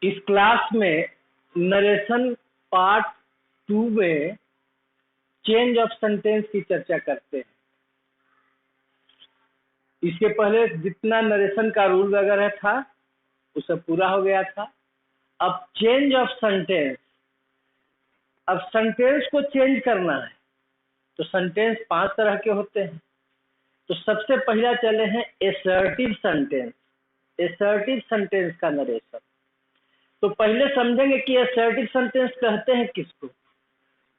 इस क्लास में narration part 2 में चेंज ऑफ सेंटेंस की चर्चा करते हैं। इसके पहले जितना नरेशन का रूल वगैरह था वो सब पूरा हो गया था। अब चेंज ऑफ सेंटेंस, अब सेंटेंस को चेंज करना है तो सेंटेंस 5 तरह के होते हैं। तो सबसे पहला चले हैं एसर्टिव सेंटेंस। एसर्टिव सेंटेंस का नरेशन तो पहले समझेंगे कि एसर्टिव सेंटेंस कहते हैं किसको।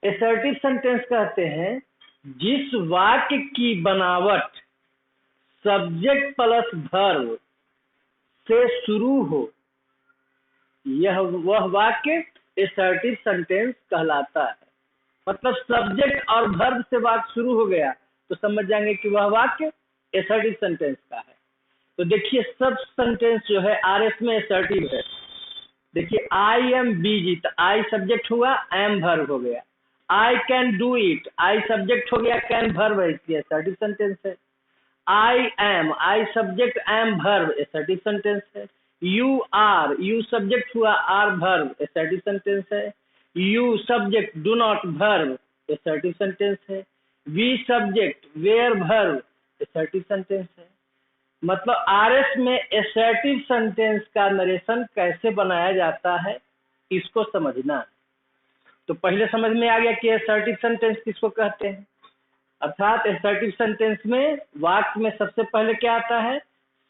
एसर्टिव सेंटेंस कहते हैं जिस वाक्य की बनावट सब्जेक्ट प्लस वर्ब से शुरू हो, यह वह वाक्य एसर्टिव सेंटेंस कहलाता है। मतलब सब्जेक्ट और वर्ब से वाक्य शुरू हो गया तो समझ जाएंगे कि वह वाक्य एसर्टिव सेंटेंस का है। तो देखिए सब सेंटेंस जो है आरएस में एसर्टिव है। देखिए आई एम बिजी, तो आई सब्जेक्ट हुआ, एम वर्ब हो गया। I can do it, I subject हो गया, कैन वर्ब है, इसलिए एसर्टिव सेंटेंस है। I am, I subject, am verb, assertive sentence है। यू आर, यू सब्जेक्ट हुआ, आर वर्ब, एसर्टिव सेंटेंस है। You subject, do not verb, assertive sentence है। We subject, were verb, assertive sentence है। मतलब RS में assertive sentence का narration कैसे बनाया जाता है इसको समझना। तो पहले समझ में आ गया कि एसर्टिव सेंटेंस किसको कहते हैं। अर्थात एसर्टिव सेंटेंस में वाक्य में सबसे पहले क्या आता है,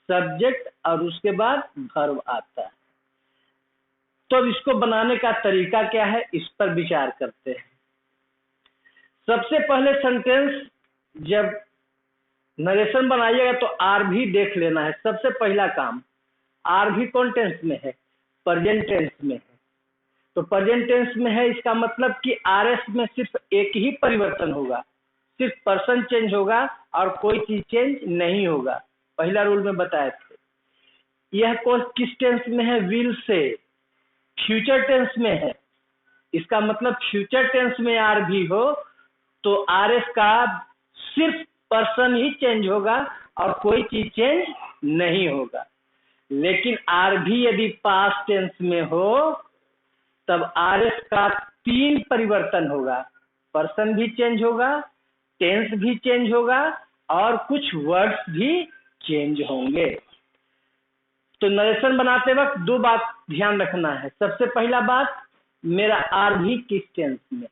सब्जेक्ट और उसके बाद वर्ब आता है। तो इसको बनाने का तरीका क्या है इस पर विचार करते हैं। सबसे पहले सेंटेंस जब नरेशन बनाइएगा तो आर भी देख लेना है। सबसे पहला काम, आर भी कौन टेंस में है, प्रेजेंट टेंस में है। तो प्रेजेंट टेंस में है इसका मतलब कि आरएस में सिर्फ एक ही परिवर्तन होगा, सिर्फ पर्सन चेंज होगा और कोई चीज चेंज नहीं होगा। पहला रूल में बताए थे। यह कौन किस टेंस में है, विल से, फ्यूचर टेंस में है। इसका मतलब फ्यूचर टेंस में आर भी हो तो आरएस का सिर्फ पर्सन ही चेंज होगा और कोई चीज चेंज नहीं होगा। लेकिन आर भी यदि पास्ट टेंस में हो तब आरएस का 3 परिवर्तन होगा, पर्सन भी चेंज होगा, टेंस भी चेंज होगा और कुछ वर्ड्स भी चेंज होंगे। तो नरेशन बनाते वक्त 2 बात ध्यान रखना है। सबसे पहला बात, मेरा आर भी किस टेंस में,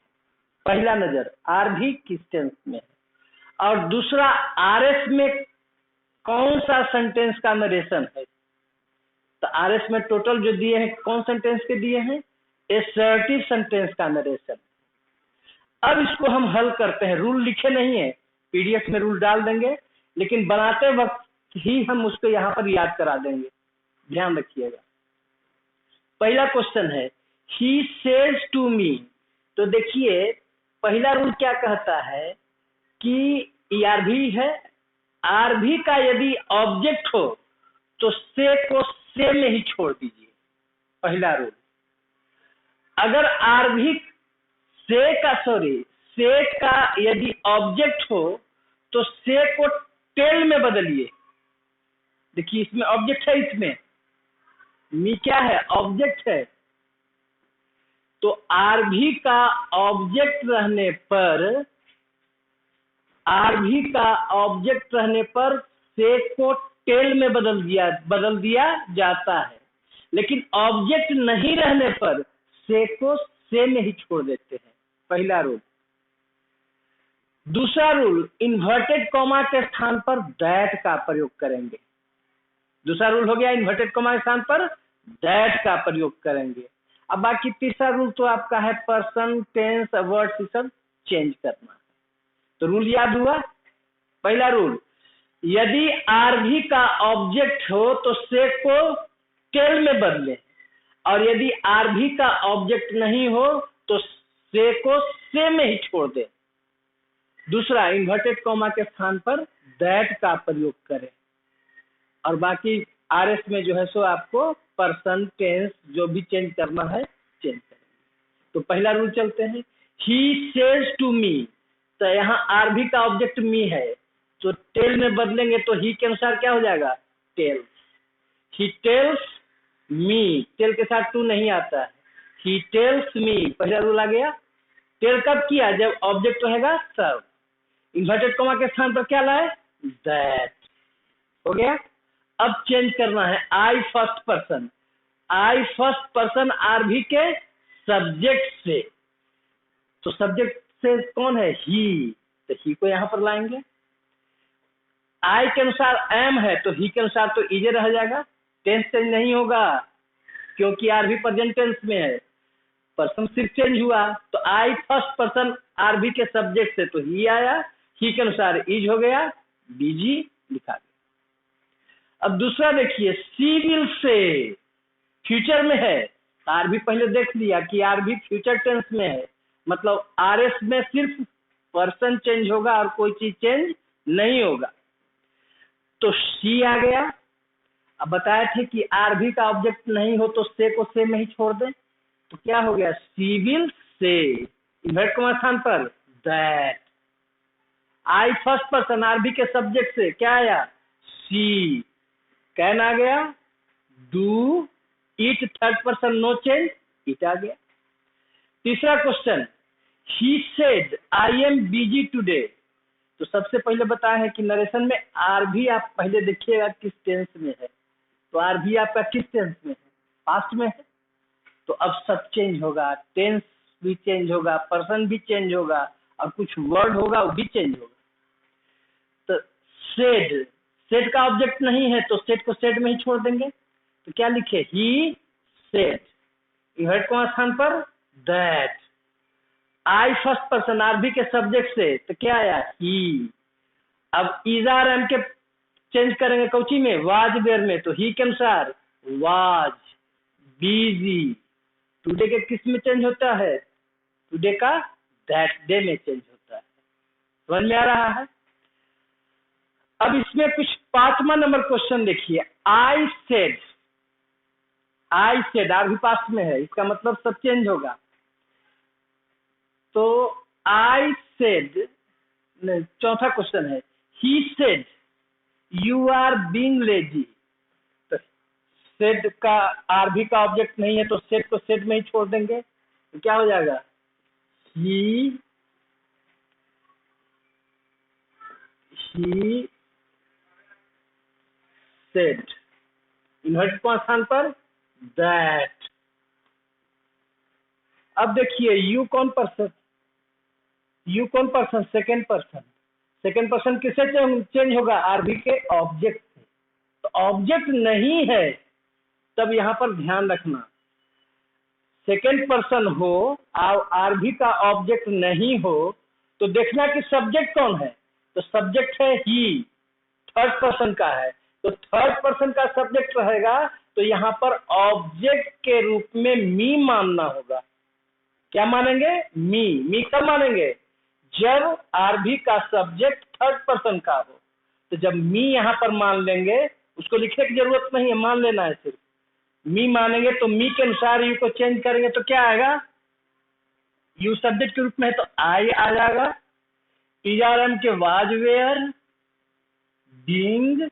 पहला नजर आर भी किस टेंस में है। और दूसरा आरएस में कौन सा सेंटेंस का नरेशन है। तो आरएस में टोटल जो दिए हैं कौन सेंटेंस के दिए हैं, एसर्टिव सेंटेंस का नरेशन। अब इसको हम हल करते हैं। रूल लिखे नहीं है, पीडीएफ में रूल डाल देंगे, लेकिन बनाते वक्त ही हम उसको यहाँ पर याद करा देंगे, ध्यान रखिएगा। पहला क्वेश्चन है ही सेज टू मी। तो देखिए पहला रूल क्या कहता है कि आर भी है, आर भी का यदि ऑब्जेक्ट हो तो से को से में ही छोड़ दीजिए, पहला रूल। अगर आर भी से का यदि ऑब्जेक्ट हो तो से को टेल में बदलिए। देखिए इसमें ऑब्जेक्ट है, इसमें मी क्या है, ऑब्जेक्ट है। तो आर भी का ऑब्जेक्ट रहने पर, आर भी का ऑब्जेक्ट रहने पर से को टेल में बदल दिया जाता है। लेकिन ऑब्जेक्ट नहीं रहने पर से को से में ही छोड़ देते हैं, पहला रूल। दूसरा रूल, इन्वर्टेड कॉमा के स्थान पर दैट का प्रयोग करेंगे। दूसरा रूल हो गया इन्वर्टेड कॉमा के स्थान पर दैट का प्रयोग करेंगे। अब बाकी तीसरा रूल तो आपका है पर्सन, टेंस, वर्ड्स सब चेंज करना। तो रूल याद हुआ। पहला रूल, यदि आर भी का ऑब्जेक्ट हो तो से को टेल में बदले, और यदि आर भी का ऑब्जेक्ट नहीं हो तो से को से में ही छोड़ दे। दूसरा, इन्वर्टेड कॉमा के स्थान पर दैट का प्रयोग करें। और बाकी आरएस में जो है सो आपको पर्सन, टेंस जो भी चेंज करना है चेंज करेंगे। तो पहला रूल चलते हैं, ही सेज टू मी। तो यहाँ आर भी का ऑब्जेक्ट मी है तो टेल में बदलेंगे तो ही के अनुसार क्या हो जाएगा, tells. He tells me, tell के साथ टू नहीं आता है। ही टेल्स मी, पहला रूल आ गया। टेल कब किया? जब ऑब्जेक्ट रहेगा सर्व। इन्वर्टेड कॉमा के स्थान पर क्या लाए? दैट। हो गया। अब चेंज करना है I first person. I first person are भी के सब्जेक्ट से, तो सब्जेक्ट से कौन है? ही, तो ही को यहां पर लाएंगे। आई के अनुसार एम है तो ही के अनुसार तो इजे रह जाएगा, टेंस चेंज नहीं होगा क्योंकि आर भी प्रेजेंट टेंस में है। पर्सन सिर्फ चेंज हुआ, तो आई फर्स्ट पर्सन आर भी के सब्जेक्ट से तो ही आया, ही के अनुसार इज हो गया, बीजी लिखा गया। अब दूसरा देखिए, सी विल से, फ्यूचर में है, आर भी पहले देख लिया कि आर भी फ्यूचर टेंस में है, मतलब आर एस में सिर्फ पर्सन चेंज होगा और कोई चीज चेंज नहीं होगा, तो सी आ गया। अब बताए थे कि आर भी का ऑब्जेक्ट नहीं हो तो से को से में ही छोड़ दें, तो क्या हो गया? She will say, invert comma स्थान पर that. I first person are भी के सब्जेक्ट से क्या आया? सी। कैन आ गया। Do, it third person no change, it आ गया। तीसरा question, he said I am busy today, तो सबसे पहले बताया है कि नरेशन में आर भी आप पहले देखिएगा किस टेंस में है, तो आर भी आपका किस टेंस में है? पास्ट में है। तो अब सब चेंज होगा, टेंस भी चेंज होगा, पर्सन भी चेंज होगा और कुछ वर्ड होगा वो भी चेंज होगा। तो सेड, सेड का ऑब्जेक्ट नहीं है तो सेड को सेड में ही छोड़ देंगे, तो क्या लिखे? ही सेड, इन्वर्ट कॉमा स्थान पर that. I first person are भी के सब्जेक्ट से तो क्या आया? ही। अब इज आर एम के चेंज करेंगे कौची में? वाज वेयर में, तो ही के अनुसार वाज बिजी। टुडे के किस में चेंज होता है? टुडे का दैट डे में चेंज होता है। समझ में आ रहा है? अब इसमें कुछ 5वां नंबर क्वेश्चन देखिए, I said, I said R B past में है, इसका मतलब सब चेंज होगा। तो आई सेड, चौथा क्वेश्चन है, he said you are being lazy, तो सेड का आर भी का ऑब्जेक्ट नहीं है तो सेड को सेड में ही छोड़ देंगे, तो क्या हो जाएगा? ही सेड, इन्वर्ट कॉमा स्थान पर दैट। अब देखिए यू कौन पर्सन? यू कौन person? Second person. Second person किससे चेंज होगा? आर भी के ऑब्जेक्ट से। तो ऑब्जेक्ट नहीं है तब यहां पर ध्यान रखना, सेकेंड पर्सन हो और आर भी का ऑब्जेक्ट नहीं हो तो देखना कि सब्जेक्ट कौन है, तो सब्जेक्ट है ही, थर्ड पर्सन का है, तो थर्ड पर्सन का सब्जेक्ट रहेगा तो यहाँ पर ऑब्जेक्ट के रूप में मी मानना होगा। क्या मानेंगे? मी। मी कब मानेंगे? जब आर भी का सब्जेक्ट थर्ड पर्सन का हो, तो जब मी यहाँ पर मान लेंगे, उसको लिखने की जरूरत नहीं है, मान लेना है सिर्फ। मी मानेंगे तो मी के अनुसार यू को चेंज करेंगे तो क्या आएगा? यू सब्जेक्ट के रूप में है तो आई आ जाएगा, इज आर एम के वाज वेयर बीइंग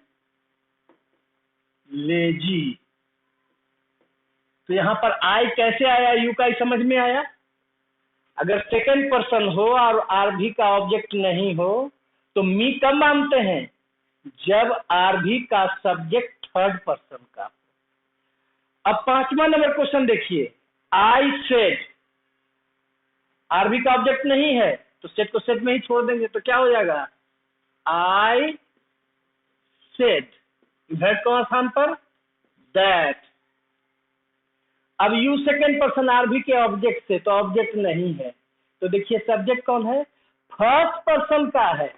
लेजी, तो यहां पर आई कैसे आया? यू का ही समझ में आया। अगर सेकेंड पर्सन हो और आर भी का ऑब्जेक्ट नहीं हो तो मी कब मानते हैं? जब आर भी का सब्जेक्ट थर्ड पर्सन का हो। अब 5वां नंबर क्वेश्चन देखिए, आई सेड, आर भी का ऑब्जेक्ट नहीं है तो सेट को सेट में ही छोड़ देंगे, तो क्या हो जाएगा? आई सेड, इन्वर्ट कॉमा स्थान पर दैट। अब यू सेकेंड पर्सन आर भी के ऑब्जेक्ट से, तो ऑब्जेक्ट नहीं है, तो देखिए सब्जेक्ट कौन है? फर्स्ट पर्सन का है।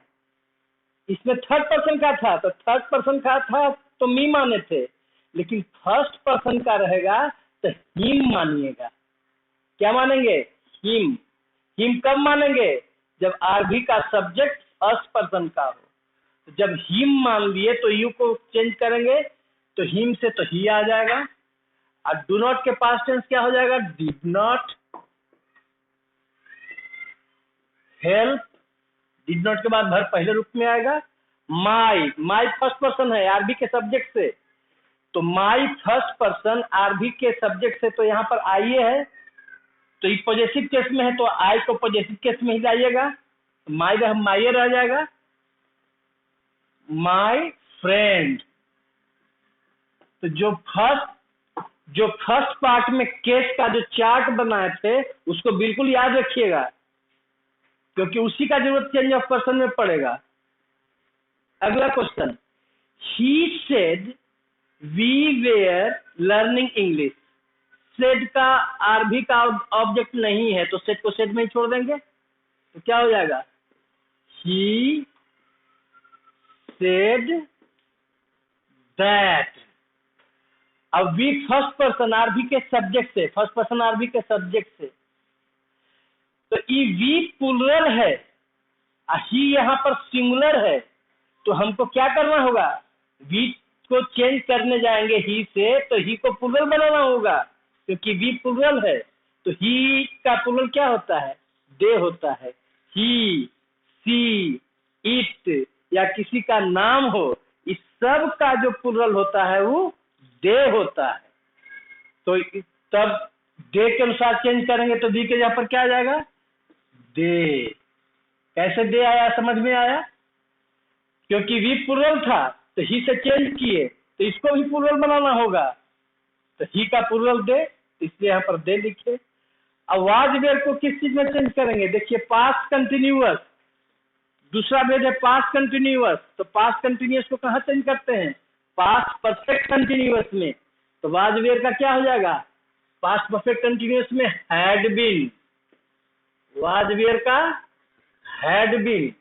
इसमें थर्ड पर्सन का था तो थर्ड पर्सन का था तो मी माने थे, लेकिन फर्स्ट पर्सन का रहेगा तो हिम मानिएगा। क्या मानेंगे? हिम। हिम कब मानेंगे? जब आर भी का सब्जेक्ट फर्स्ट पर्सन का हो। तो जब हिम मान लिए तो यू को चेंज करेंगे तो हिम से तो ही आ जाएगा, और डू नॉट के पास्ट टेंस क्या हो जाएगा? Did not help. Did not के बाद वर्ब पहले रूप में आएगा। माई, माई फर्स्ट पर्सन है आर बी के सब्जेक्ट से, तो माई फर्स्ट पर्सन आरभी के सब्जेक्ट से तो यहाँ पर आइए है, तो ये पॉजिटिव केस में है तो आई को पॉजिटिव केस में ही लाइएगा, माई माई रह जाएगा, माई फ्रेंड। तो जो फर्स्ट पार्ट में केस का जो चार्ट बनाए थे उसको बिल्कुल याद रखिएगा, क्योंकि उसी का जरूरत चेंज ऑफ पर्सन में पड़ेगा। अगला question, he said we were learning English. Said का आरबी का ऑब्जेक्ट नहीं है तो सेड को सेड में ही छोड़ देंगे, तो क्या हो जाएगा, ही सेड दैट। अब वी फर्स्ट पर्सन आरबी के सब्जेक्ट से, फर्स्ट पर्सन आरबी के सब्जेक्ट से, तो ये वी प्लूरल है, ही यहाँ पर सिंगुलर है, तो हमको क्या करना होगा, वी को चेंज करने जाएंगे ही से, तो ही को प्लूरल बनाना होगा, क्योंकि वी प्लूरल है। तो ही का प्लूरल क्या होता है, दे होता है। ही, सी, इट या किसी का नाम हो, इस सब का जो प्लूरल होता है वो दे होता है। तो तब दे के अनुसार चेंज करेंगे तो दी के जगह पर क्या आ जाएगा, दे। कैसे दे आया, समझ में आया, क्योंकि वी प्लूरल था तो ही से चेंज किए, तो इसको भी प्लूरल बनाना होगा, तो ही का प्लूरल दे, इसलिए यहाँ पर दे लिखे। अब वाज वेयर को किस चीज में चेंज करेंगे, देखिए पास्ट कंटिन्यूअस, दूसरा वेज है पास्ट कंटिन्यूअस, तो पास्ट कंटिन्यूअस को कहाँ चेंज करते हैं, पास्ट परफेक्ट कंटिन्यूअस में। तो वाज वेयर का क्या हो जाएगा, पास्ट परफेक्ट कंटिन्यूअस में हैड बीन, वाज वेयर का हैड बीन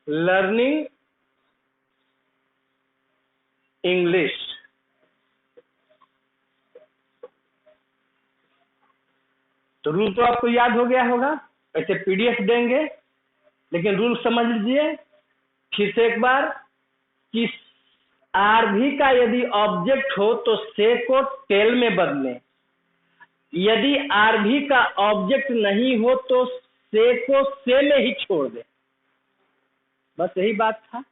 लर्निंग इंग्लिश। तो रूल तो आपको याद हो गया होगा, ऐसे पीडीएफ देंगे, लेकिन रूल समझ लीजिए फिर से एक बार कि आरभी का यदि ऑब्जेक्ट हो तो से को टेल में बदलें, यदि आरभी का ऑब्जेक्ट नहीं हो तो से को से में ही छोड़ दें, बस यही बात था।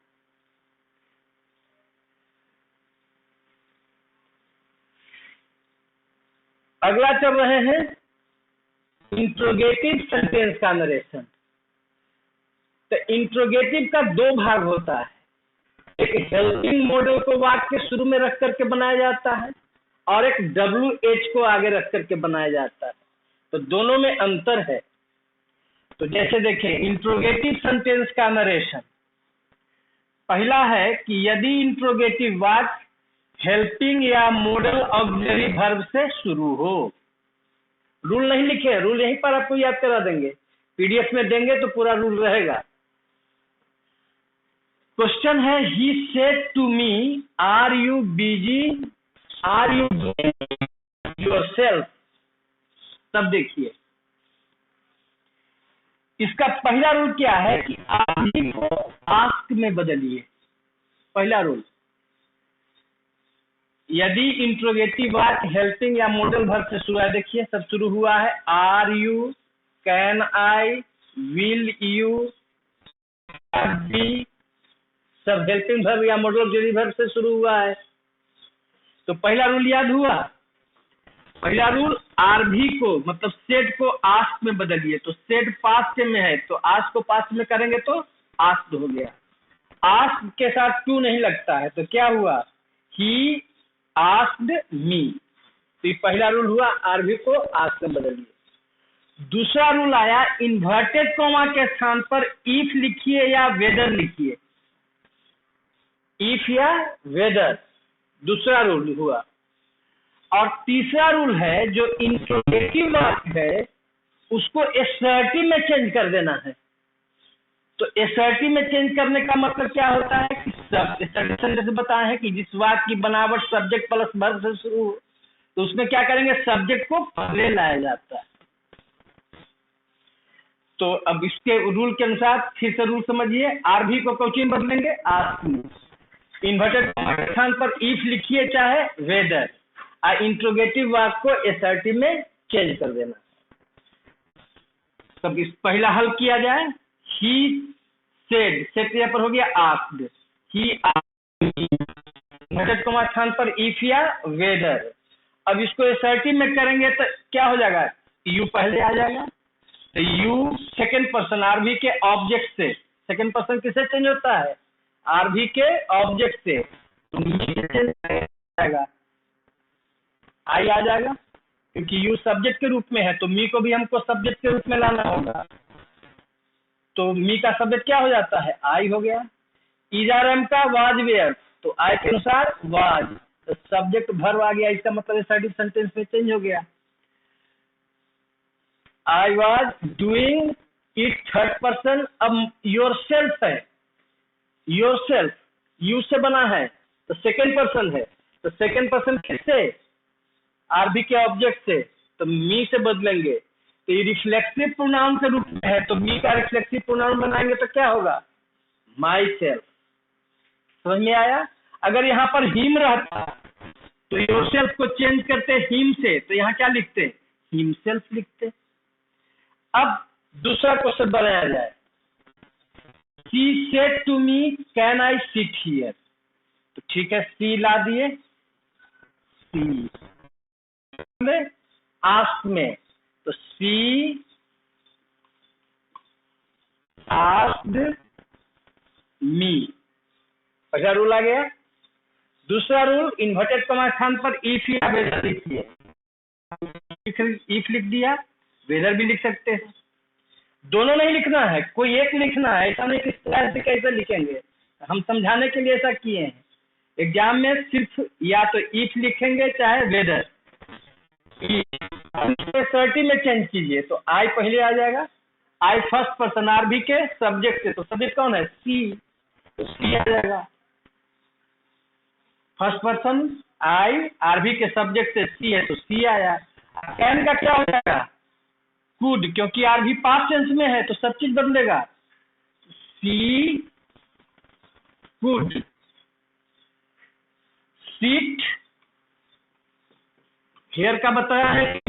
अगला चल रहे हैं इंट्रोगेटिव सेंटेंस का नरेशन। तो इंट्रोगेटिव का दो भाग होता है, एक हेल्पिंग मॉडल को वाक्य के शुरू में रख करके बनाया जाता है और एक WH को आगे रख करके बनाया जाता है, तो दोनों में अंतर है। तो जैसे देखें इंट्रोगेटिव सेंटेंस का नरेशन, पहला है कि यदि इंट्रोगेटिव वाक्य हेल्पिंग या मॉडल ऑक्सिलरी वर्ब से शुरू हो। रूल नहीं लिखे, रूल यहीं पर आपको याद करा देंगे, पीडीएफ में देंगे तो पूरा रूल रहेगा। क्वेश्चन है, he said to me are you busy, are you yourself. तब देखिए इसका पहला रूल क्या है कि आरभी को आस्क में बदलिए। पहला रूल, यदि इंट्रोगेटिव वाक्य हेल्पिंग या मॉडल वर्ब से शुरू है, देखिए सब शुरू हुआ है, are you, can I, will you, be, सब हेल्पिंग वर्ब या मॉडल ऑक्सिलरी वर्ब से शुरू हुआ है। तो पहला रूल याद हुआ, पहला रूल आरभी को मतलब सेड को आस्क में बदलिए। तो सेड पास्ट में है तो आस्क को पास्ट में करेंगे तो आस्क्ड हो गया, आस्क के साथ टू नहीं लगता है तो क्या हुआ, ही आस्क्ड मी। तो पहला रूल हुआ आरभी को आस्क में बदलिए। दूसरा रूल आया, इन्वर्टेड कॉमा के स्थान पर इफ लिखिए या वेदर लिखिए, इफ या वेदर, दूसरा रूल हुआ। और तीसरा रूल है जो इंट्रोगेटिव वाक्य है उसको एसर्टिव में चेंज कर देना है। तो एसर्टिव में चेंज करने का मतलब क्या होता है कि जैसे बताए हैं कि जिस वाक्य की बनावट सब्जेक्ट प्लस वर्ब से शुरू हो तो उसमें क्या करेंगे, सब्जेक्ट को पहले लाया जाता है। तो अब इसके रूल के अनुसार फिर से रूल समझिए, आरभी को क्वेश्चन में बदलेंगे आस्क में, इन्वर्टेड कॉमा के स्थान पर इफ लिखिए चाहे वेदर, और इंट्रोगेटिव वाक्य को एसर्टिव में चेंज कर देना। तब इस पहला हल किया जाए, ही सेड यहाँ पर हो गया आस्क्ड, ही इन्वर्टेड कॉमा स्थान पर इफ या वेदर। अब इसको असर्टिव में करेंगे तो क्या हो जाएगा, यू पहले आ जाएगा, तो यू सेकंड पर्सन आरवी के ऑब्जेक्ट से, सेकंड पर्सन किससे चेंज होता है, आरवी के ऑब्जेक्ट से, तो जाएगा आई आ जाएगा, क्योंकि यू सब्जेक्ट के रूप में है तो मी को भी हमको सब्जेक्ट के रूप में लाना होगा, तो मी का सब्जेक्ट क्या हो जाता है, आई हो गया। इजारम का वाज वेयर, तो आई के अनुसार वाज, तो सब्जेक्ट वर्ब आ गया, इसका मतलब असर्टिव सेंटेंस में चेंज हो गया। I was doing it third person, अब योरसेल्फ है, योरसेल्फ यू से बना है तो सेकंड पर्सन है, तो सेकंड पर्सन किससे, आरबी के ऑब्जेक्ट से, तो मी से बदलेंगे, तो ये रिफ्लेक्सिव प्रोनाउन के रूप में है, तो मी का रिफ्लेक्सिव प्रोनाउन बनाएंगे तो क्या होगा, माई सेल्फ। समझ में आया। अगर यहाँ पर हिम रहता तो योरसेल्फ को चेंज करते हिम से, तो यहाँ क्या लिखते, हिमसेल्फ लिखते। अब दूसरा क्वेश्चन बनाया जाए, she said to me can I sit here, तो ठीक है सी ला दिए, सी आस्क में, तो सी आस्क्ड मी, पहला रूल आ गया। दूसरा रूल, इन्वर्टेड कॉमा स्थान पर इफ या वेदर लिखिए, इफ लिख दिया, वेदर भी लिख सकते हैं, दोनों नहीं लिखना है, कोई एक लिखना है, ऐसा नहीं किस तरह से कैसे लिखेंगे, हम समझाने के लिए ऐसा किए हैं। एग्जाम में सिर्फ या तो इफ लिखेंगे चाहे वेदर, सर्टी में चेंज कीजिए, तो आई पहले आ जाएगा, आई फर्स्ट पर्सन आरबी के सब्जेक्ट से, तो सब्जेक्ट कौन है, सी, तो सी आ जाएगा, फर्स्ट पर्सन आई आरबी के सब्जेक्ट से सी है तो सी आया। कैन का क्या हो जाएगा, कुड, क्योंकि आरबी पास्ट टेंस में है तो सब चीज बदलेगा, सी कुड सीट, हेयर का बताया है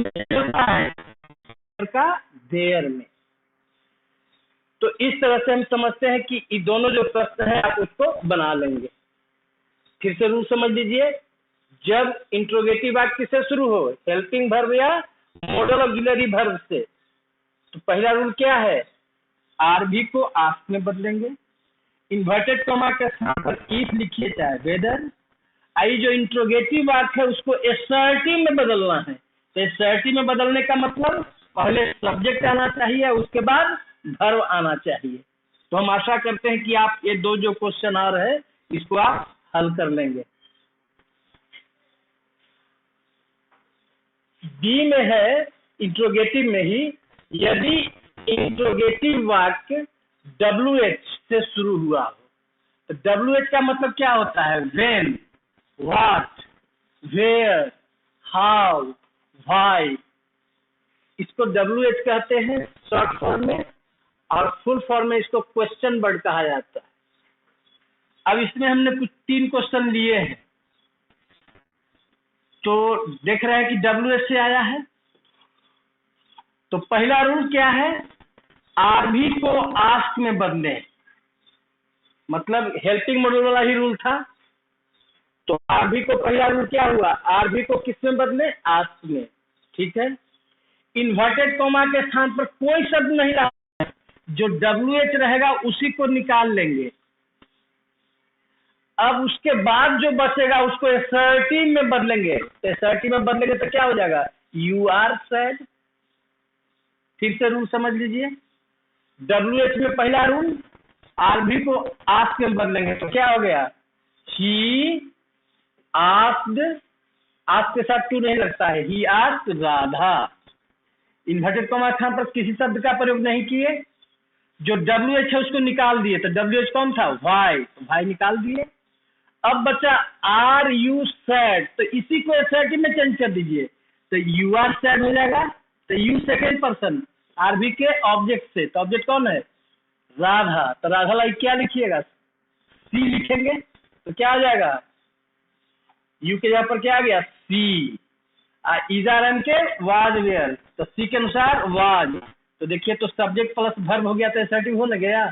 का देयर में। तो इस तरह से हम समझते हैं कि ये दोनों जो प्रश्न है आप उसको बना लेंगे। फिर से रूल समझ लीजिए, जब इंट्रोगेटिव वाक्य से शुरू हो, हेल्पिंग वर्ब या मॉडल ऑक्सिलरी वर्ब से, तो पहला रूल क्या है, आरबी को आस्क में बदलेंगे, इन्वर्टेड कॉमा के स्थान पर इफ लिखिए चाहे वेदर, आई जो इंट्रोगेटिव वाक्य है उसको असर्टिव में बदलना है, तो असर्टिव में बदलने का मतलब पहले सब्जेक्ट आना चाहिए उसके बाद वर्ब आना चाहिए। तो हम आशा करते हैं कि आप ये दो जो क्वेश्चन आ रहे हैं इसको आप हल कर लेंगे। बी में है इंट्रोगेटिव में ही, यदि इंट्रोगेटिव वाक्य WH से शुरू हुआ हो, तो WH का मतलब क्या होता है, when, what, where, how, why, इसको WH कहते हैं शॉर्ट फॉर्म में, और फुल फॉर्म में इसको क्वेश्चन वर्ड कहा जाता है। अब इसमें हमने कुछ 3 क्वेश्चन लिए हैं, तो देख रहे हैं कि WH से आया है, तो पहला रूल क्या है, आरबी को आस्क में बदले, मतलब हेल्पिंग मॉडल वाला ही रूल था, तो आरबी को पहला रूल क्या हुआ, आरबी को किस में बदले, आस्क में, ठीक है। इन्वर्टेड कॉमा के स्थान पर कोई शब्द नहीं रहा, जो WH रहेगा उसी को निकाल लेंगे। अब उसके बाद जो बचेगा उसको असर्टिव में बदलेंगे, तो असर्टिव में बदलेंगे तो क्या हो जाएगा, यू आर सैड। फिर से रूल समझ लीजिए, WH में पहला रूल, आरबी को आस्क में बदलेंगे तो क्या हो गया, ही आस्क्ड, आस्क के साथ टू नहीं लगता है, he asked Radha. Inverted comma स्थान पर किसी शब्द का प्रयोग नहीं किए, जो WH है उसको निकाल दिए, तो WH कौन था, वाई, तो वाई निकाल दिए। अब बचा आर यू सैड, तो इसी को असर्टिव में चेंज कर दीजिए, तो यू आर सैड हो जाएगा, तो यू सेकेंड पर्सन आरबी के ऑब्जेक्ट से, तो ऑब्जेक्ट कौन है, राधा, तो राधा लाई क्या लिखिएगा, सी लिखेंगे, तो क्या आ जाएगा, यू के जगह पर क्या आ गया, सी, इजारम के वाज वेयर, तो सी के अनुसार वाज, तो देखिए तो सब्जेक्ट प्लस वर्ब हो गया, तो असर्टिव हो न गया।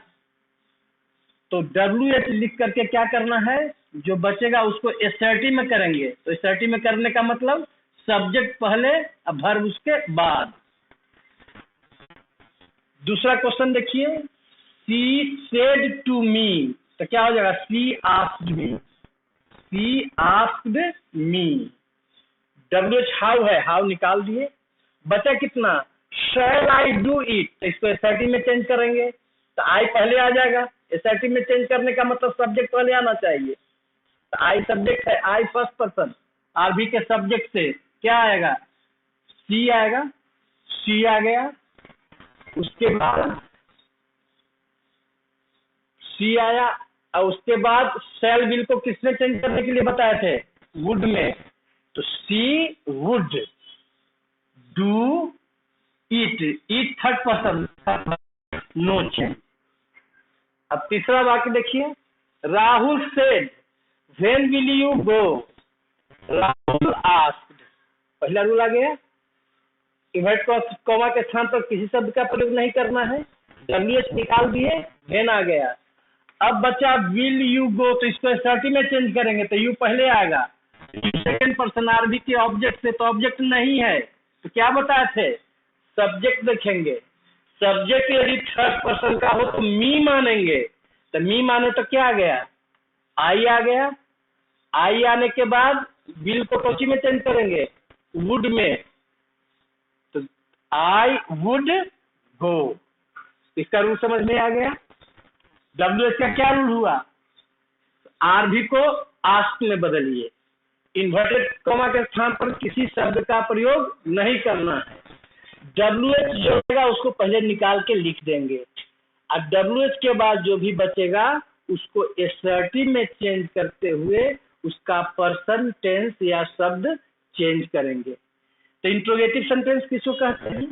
तो WH लिख करके क्या करना है, जो बचेगा उसको SRT में करेंगे। तो SRT में करने का मतलब सब्जेक्ट पहले और वर्ब उसके बाद। दूसरा क्वेश्चन देखिए, शी सेड टू मी, तो क्या हो जाएगा, she asked me, she asked me. WH how है, हाउ निकाल दिए, बचा कितना, शैल आई डू इट, तो इसको SRT में चेंज करेंगे, तो आई पहले आ जाएगा। SRT में चेंज करने का मतलब सब्जेक्ट पहले आना चाहिए, तो आई सब्जेक्ट है, आई फर्स्ट पर्सन, RV के सब्जेक्ट से क्या आएगा, सी आएगा, सी आ गया। उसके बाद सी आया, और उसके बाद शैल विल को किसने चेंज करने के लिए बताए थे, वुड में, तो she would do it, it third person, no change. अब तीसरा वाक्य देखिए, Rahul said when will you go, Rahul asked, पहला रूल आ गया, इन्वर्ट कॉमा के स्थान पर किसी शब्द का प्रयोग नहीं करना है, WH निकाल दिए, व्हेन आ गया। अब बचा विल यू गो, तो इसको SRT में चेंज करेंगे, तो यू पहले आएगा, सेकंड पर्सन RV के ऑब्जेक्ट से, तो ऑब्जेक्ट नहीं है, तो क्या बताए थे, सब्जेक्ट देखेंगे, सब्जेक्ट यदि थर्ड पर्सन का हो तो मी मानेंगे, तो मी माने तो क्या आ गया, आई आ गया। आई आने के बाद विल को कोची में चेंज करेंगे, वुड में, तो आई वुड गो। इसका रूल समझ में आ गया। WH का क्या रूल हुआ, RV को आस्क में बदलिए, इन्वर्टेड कॉमा के स्थान पर किसी शब्द का प्रयोग नहीं करना है। WH जो होगा उसको पहले निकाल के लिख देंगे, और WH के बाद जो भी बचेगा उसको SRT में चेंज करते हुए उसका पर्सन टेंस या शब्द चेंज करेंगे। तो इंट्रोगेटिव सेंटेंस किसको कहते हैं,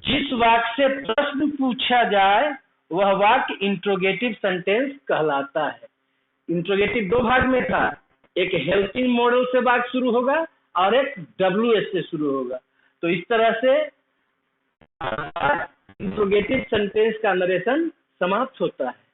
जिस वाक्य से प्रश्न पूछा जाए वह वाक्य इंट्रोगेटिव सेंटेंस कहलाता है। इंट्रोगेटिव दो भाग में था, एक हेल्पिंग मॉडल से वाक्य शुरू होगा और एक WH से शुरू होगा। तो इस तरह से इंट्रोगेटिव सेंटेंस का नरेशन समाप्त होता है।